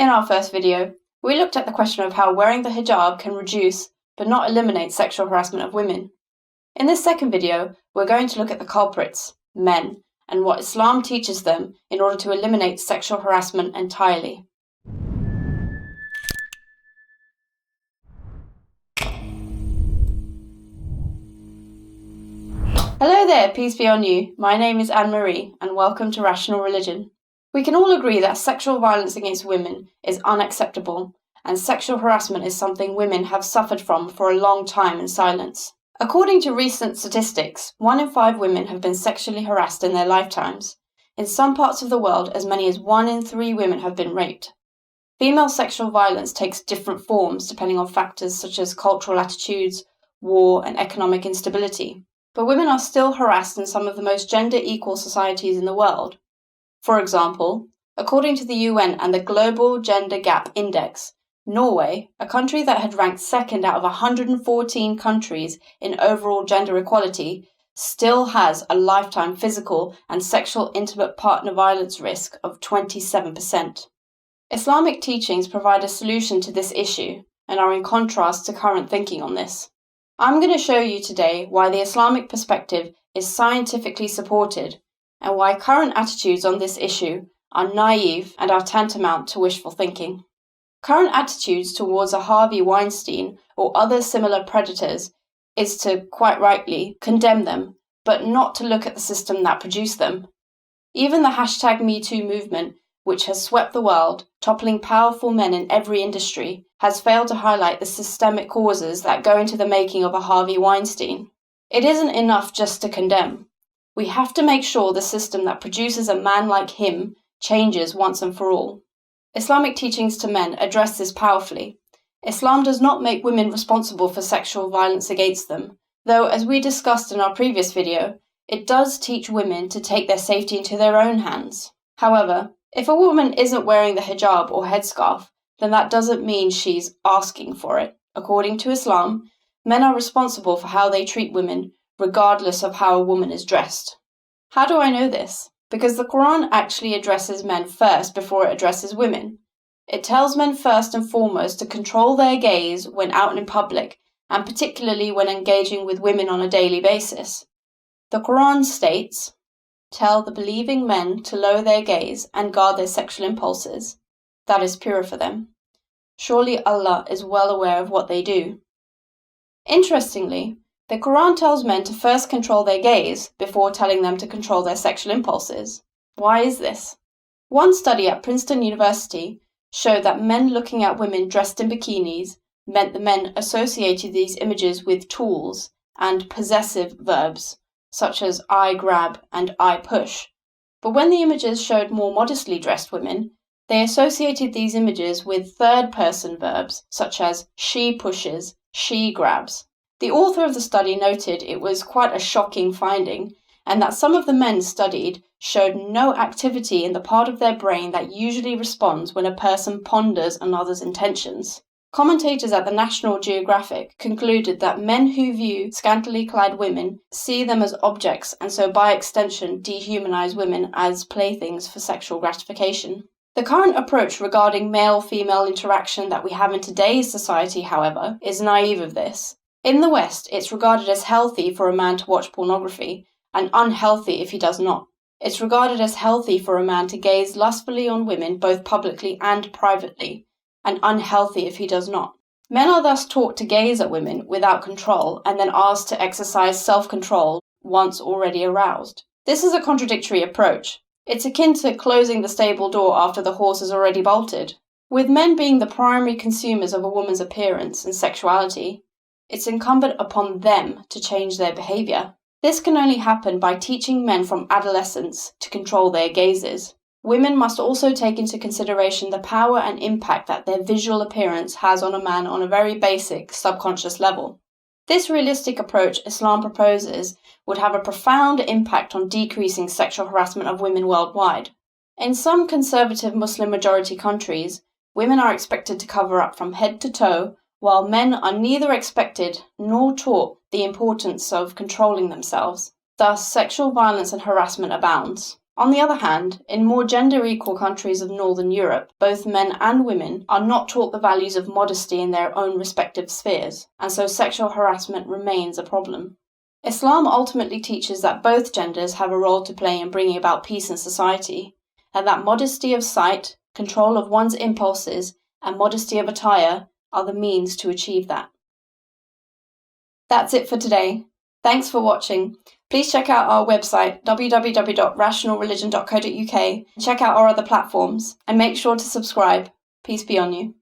In our first video, we looked at the question of how wearing the hijab can reduce, but not eliminate, sexual harassment of women. In this second video, we're going to look at the culprits, men, and what Islam teaches them in order to eliminate sexual harassment entirely. Hello there, peace be on you. My name is Anne-Marie, and welcome to Rational Religion. We can all agree that sexual violence against women is unacceptable, and sexual harassment is something women have suffered from for a long time in silence. According to recent statistics, 1 in 5 women have been sexually harassed in their lifetimes. In some parts of the world, as many as 1 in 3 women have been raped. Female sexual violence takes different forms depending on factors such as cultural attitudes, war, and economic instability. But women are still harassed in some of the most gender-equal societies in the world. For example, according to the UN and the Global Gender Gap Index, Norway, a country that had ranked second out of 114 countries in overall gender equality, still has a lifetime physical and sexual intimate partner violence risk of 27%. Islamic teachings provide a solution to this issue and are in contrast to current thinking on this. I'm going to show you today why the Islamic perspective is scientifically supported and why current attitudes on this issue are naive and are tantamount to wishful thinking. Current attitudes towards a Harvey Weinstein or other similar predators is to, quite rightly, condemn them, but not to look at the system that produced them. Even the #MeToo movement, which has swept the world, toppling powerful men in every industry, has failed to highlight the systemic causes that go into the making of a Harvey Weinstein. It isn't enough just to condemn. We have to make sure the system that produces a man like him changes once and for all. Islamic teachings to men address this powerfully. Islam does not make women responsible for sexual violence against them, though, as we discussed in our previous video, it does teach women to take their safety into their own hands. However, if a woman isn't wearing the hijab or headscarf, then that doesn't mean she's asking for it. According to Islam, men are responsible for how they treat women, regardless of how a woman is dressed. How do I know this? Because the Quran actually addresses men first before it addresses women. It tells men first and foremost to control their gaze when out in public, and particularly when engaging with women on a daily basis. The Quran states, "Tell the believing men to lower their gaze and guard their sexual impulses. That is purer for them. Surely Allah is well aware of what they do." Interestingly, the Quran tells men to first control their gaze before telling them to control their sexual impulses. Why is this? One study at Princeton University showed that men looking at women dressed in bikinis meant the men associated these images with tools and possessive verbs, such as I grab and I push. But when the images showed more modestly dressed women, they associated these images with third-person verbs, such as she pushes, she grabs. The author of the study noted it was quite a shocking finding, and that some of the men studied showed no activity in the part of their brain that usually responds when a person ponders another's intentions. Commentators at the National Geographic concluded that men who view scantily clad women see them as objects and so by extension dehumanize women as playthings for sexual gratification. The current approach regarding male-female interaction that we have in today's society, however, is naive of this. In the West, it's regarded as healthy for a man to watch pornography, and unhealthy if he does not. It's regarded as healthy for a man to gaze lustfully on women both publicly and privately, and unhealthy if he does not. Men are thus taught to gaze at women without control and then asked to exercise self-control once already aroused. This is a contradictory approach. It's akin to closing the stable door after the horse is already bolted. With men being the primary consumers of a woman's appearance and sexuality, it's incumbent upon them to change their behavior. This can only happen by teaching men from adolescence to control their gazes. Women must also take into consideration the power and impact that their visual appearance has on a man on a very basic, subconscious level. This realistic approach Islam proposes would have a profound impact on decreasing sexual harassment of women worldwide. In some conservative Muslim-majority countries, women are expected to cover up from head to toe, while men are neither expected nor taught the importance of controlling themselves. Thus, sexual violence and harassment abounds. On the other hand, in more gender-equal countries of Northern Europe, both men and women are not taught the values of modesty in their own respective spheres, and so sexual harassment remains a problem. Islam ultimately teaches that both genders have a role to play in bringing about peace in society, and that modesty of sight, control of one's impulses, and modesty of attire are the means to achieve that. That's it for today. Thanks for watching. Please check out our website www.rationalreligion.co.uk, check out our other platforms, and make sure to subscribe. Peace be on you.